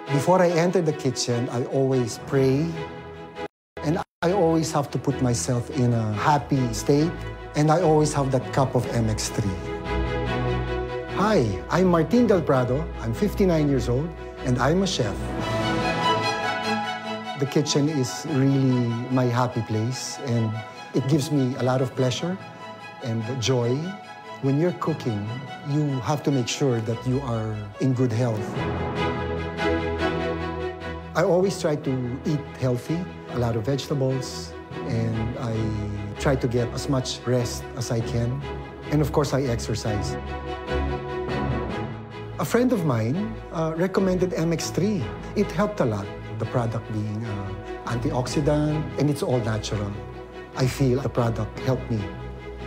Before I enter the kitchen, I always pray. And I always have to put myself in a happy state. And I always have that cup of MX3. Hi, I'm Martin Del Prado. I'm 59 years old, and I'm a chef. The kitchen is really my happy place, and it gives me a lot of pleasure and joy. When you're cooking, you have to make sure that you are in good health. I always try to eat healthy, a lot of vegetables, and I try to get as much rest as I can. And of course, I exercise. A friend of mine recommended MX3. It helped a lot, the product being antioxidant, and it's all natural. I feel the product helped me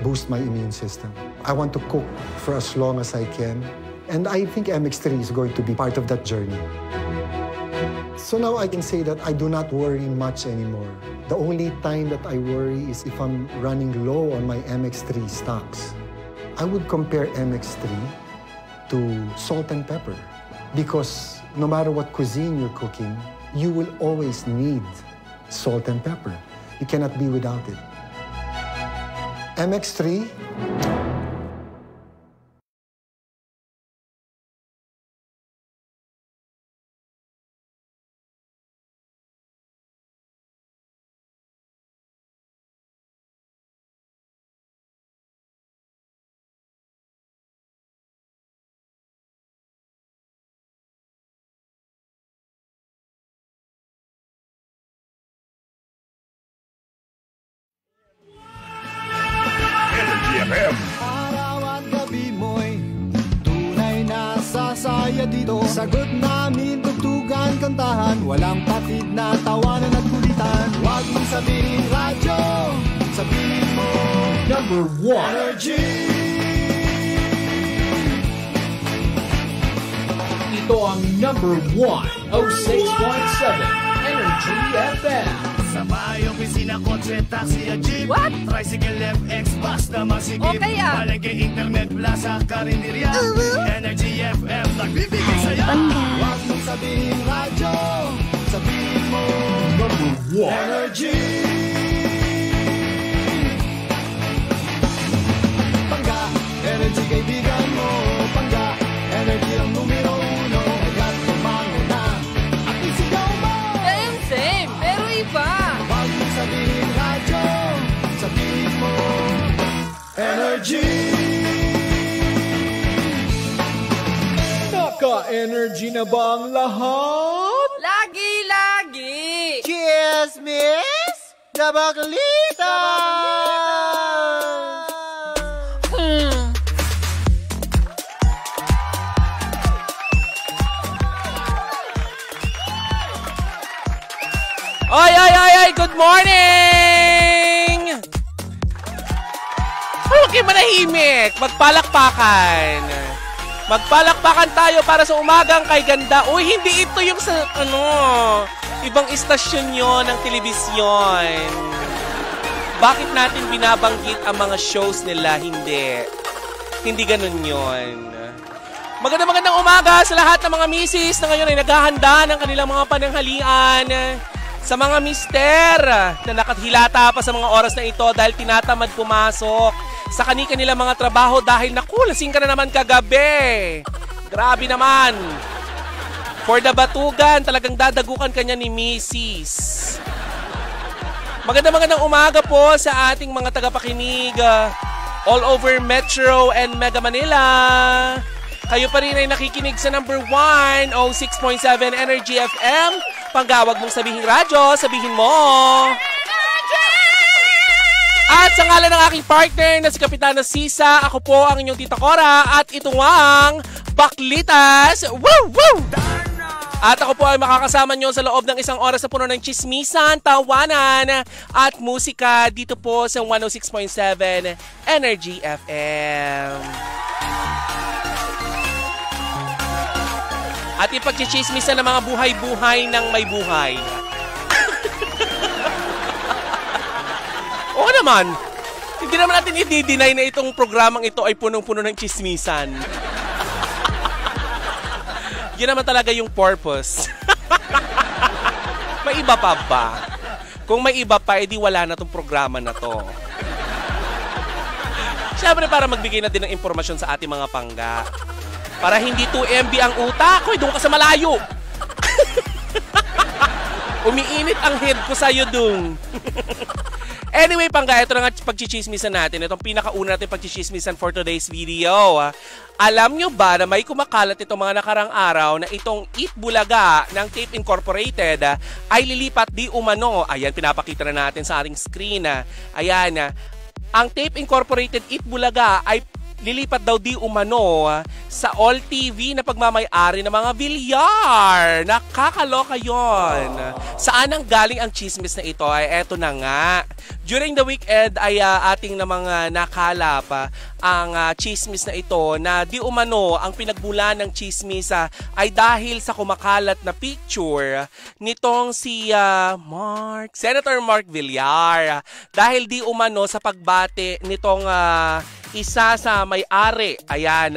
boost my immune system. I want to cook for as long as I can, and I think MX3 is going to be part of that journey. So now I can say that I do not worry much anymore. The only time that I worry is if I'm running low on my MX3 stocks. I would compare MX3 to salt and pepper, because no matter what cuisine you're cooking, you will always need salt and pepper. You cannot be without it. MX3. Araw at gabi mo'y tunay na sasaya dito. Sagot namin, tugtugan, kantahan, walang patid na tawanan at kulitan. Huwag mong sabihin radyo, sabihin mo number 1 Energy. Ito ang number 1 06.7 Energy FM. Sa bayong pisina, kotse, taxi at jeep. What? Tricycle, FX, bus na masigip. Okay, ah. Palengke, internet, plaza, karinderya. Energy FM, nagbibigay saya. Huwag mong sabihin radyo, sabihin mo Number 1 Energy. Pangga, Energy kaibigan mo. Pangga, Energy ang numero 1. Agad tumango na at isigaw mo. Same, pero iba. Huwag mong sabihin radyo, sabihin mo Energy. Naka-energy na ba ang lahat? Lagi-lagi. Cheers, miss! Dabaglita! Ay! Good morning! Huwag kayo manahimik. Magpalakpakan. Magpalakpakan tayo para sa umagang kay ganda. Uy, hindi ito yung sa, ibang istasyon yon ng telebisyon. Bakit natin binabanggit ang mga shows nila? Hindi. Hindi ganun yon. Magandang umaga sa lahat ng mga misis na ngayon ay naghahanda ng kanilang mga pananghalian. Sa mga mister na nakahilata pa sa mga oras na ito dahil tinatamad pumasok sa kanilang mga trabaho dahil nakulasing ka na naman kagabi. Grabe naman. For the batugan, talagang dadagukan kanya ni Mrs. Magandang umaga po sa ating mga tagapakinig all over Metro and Mega Manila. Kayo pa rin ay nakikinig sa number 1 06.7 Energy FM. Panggawag mong sabihin radyo, sabihin mo. At sa ngalan ng aking partner na si Kapitana Sisa, ako po ang inyong Tita Cora at ito ang Baklitas. Woo! Woo! At ako po ay makakasama nyo sa loob ng isang oras na puno ng chismisan, tawanan at musika dito po sa 106.7 Energy FM. At ipagchichismisan ng mga buhay-buhay ng may buhay. Oo naman. Hindi naman natin i-deny na itong programang ito ay punong-puno ng chismisan. Yun naman talaga yung purpose. May iba pa ba? Kung may iba pa, edi wala na tong programa na to. Siyempre, para magbigay na din ng impormasyon sa ating mga pangga. Para hindi 2 MB ang utak. Hoy, doon ka sa malayo. Umiinit ang head ko sa'yo dun. Anyway, pangga, ito na nga pagchichismisan natin. Itong pinakauna natin pagchichismisan for today's video. Alam nyo ba na may kumakalat itong mga nakarang araw na itong Eat Bulaga ng Tape Incorporated ay lilipat di umano. Ayan, pinapakita na natin sa ating screen. Ayan, ang Tape Incorporated Eat Bulaga ay lilipat daw di umano sa All TV na pagmamay-ari ng mga bilyar. Nakakaloka yon. Saan ang galing ang chismis na ito? Ay eto na nga. During the weekend ay ating na mga nakalap ang chismis na ito na di umano ang pinagbulan ng chismis ay dahil sa kumakalat na picture nitong si Senator Mark Villar. Dahil di umano sa pagbate nitong isa sa may-ari, ayan,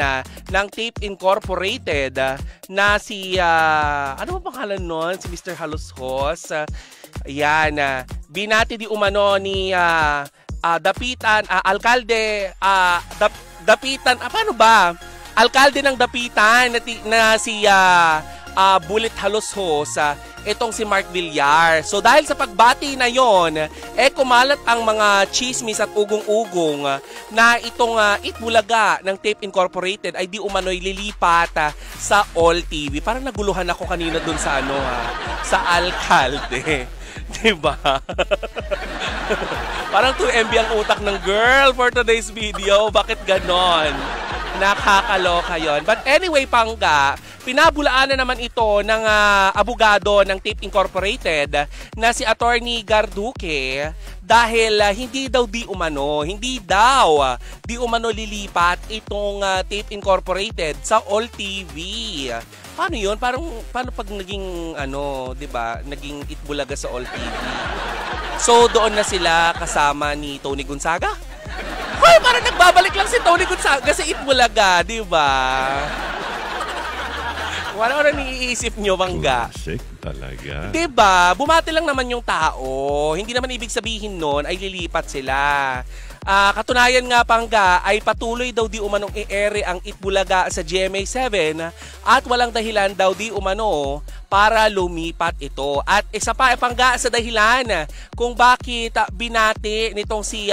ng Tape Incorporated na si, ano ba pangalan nun? Si Mr. Halushos. Ayan, binati di umano ni Dapitan, alkalde, Dapitan, paano ba? Alkalde ng Dapitan na si Bullet Halushos, itong si Mark Villar. So dahil sa pagbati na yon, kumalat ang mga chismis at ugong-ugong na itong Eat Bulaga ng Tape Incorporated ay di umano'y lilipat sa All TV. Parang naguluhan ako kanina dun sa sa alkalde. Diba? Parang 2 MB ang utak ng girl for today's video. Bakit ganon? Nakakaloka yon. But anyway, pangga, pinabulaan na naman ito ng abogado ng Tape Incorporated na si Attorney Garduque dahil hindi daw di umano lilipat itong Tape Incorporated sa All TV. Paano yun? Paano pag naging, 'di ba? Naging Eat Bulaga sa All TV. So, doon na sila kasama ni Tony Gonzaga? Hoy, parang nagbabalik lang si Tony Gonzaga sa Eat Bulaga, 'di ba? Wala naiisip nyo, Mangga. Sick talaga. Diba? Bumati lang naman yung tao. Hindi naman ibig sabihin nun ay lilipat sila. Katunayan nga, Pangga, ay patuloy daw di umanong i-ere ang Eat Bulaga sa GMA7 at walang dahilan daw di umano para lumipat ito. At isa pa, Pangga, sa dahilan kung bakit binati nitong si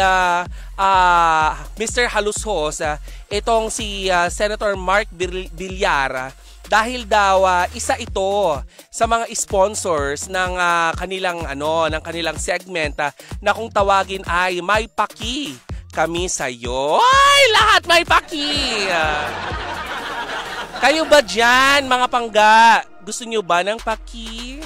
Mr. Halushos, itong si Senator Mark Villar, dahil daw isa ito sa mga sponsors ng kanilang segment na kung tawagin ay May Paki Kami Sa'yo. Ay, lahat may paki! Kayo ba dyan, mga pangga? Gusto nyo ba ng paki?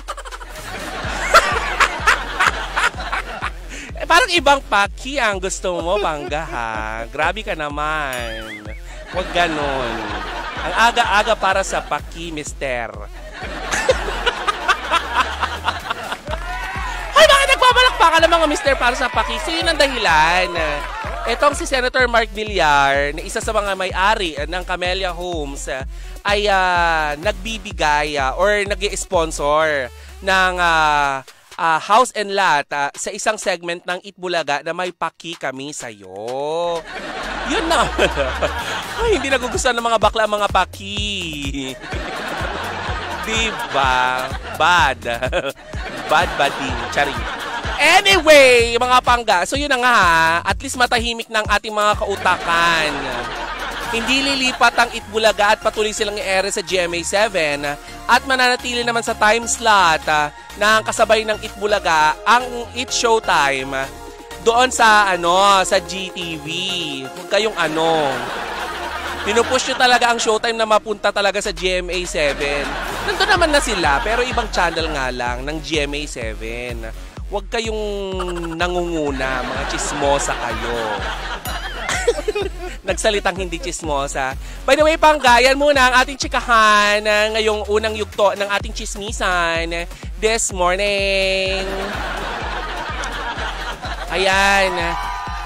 Parang ibang paki ang gusto mo, pangga, ha? Grabe ka naman. Huwag ganon. Ang aga-aga para sa paki, mister. Ay, bakit nagpapalakpakan ng mga mister para sa paki? So, yun ang dahilan. Etong si Senator Mark Villar, na isa sa mga may-ari ng Camellia Homes, ay nagbibigay or nag-i-sponsor ng house and lot sa isang segment ng Eat Bulaga na May Paki Kami Sa'yo. Yun na. Ay, hindi nagugustuhan ng mga bakla mga paki. Diba? Bad. Bading. Charing. Anyway, mga pangga. So yun na nga, at least matahimik ng ating mga kautakan. Hindi lilipat ang Eat Bulaga at patuloy silang i-ere sa GMA7 at mananatili naman sa time slot na kasabay ng Eat Bulaga ang Eat Showtime doon sa sa GTV. Huwag kayong pinupush nyo talaga ang Showtime na mapunta talaga sa GMA7. Nandun naman na sila, pero ibang channel nga lang ng GMA7. Huwag kayong nangunguna, mga chismosa kayo. Nagsalitang hindi chismosa. By the way, panggayan muna ang ating chikahan ngayong unang yugto ng ating chismisan this morning. Ayan.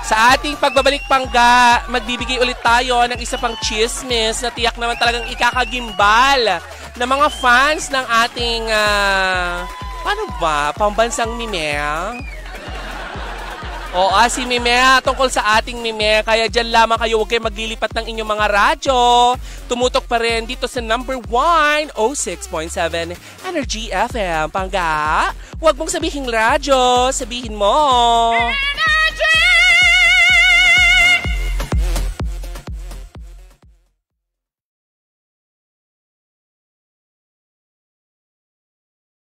Sa ating pagbabalik, pangga, magbibigay ulit tayo ng isa pang chismis na tiyak naman talagang ikakagimbal na mga fans ng ating, paano ba, pambansang Mimea? O, si Mimea, tungkol sa ating Mimea, kaya dyan lamang kayo, huwag kayo maglilipat ng inyong mga radyo. Tumutok pa rin dito sa number 1, 06.7, Energy FM. Pangga, huwag mong sabihin radyo, sabihin mo.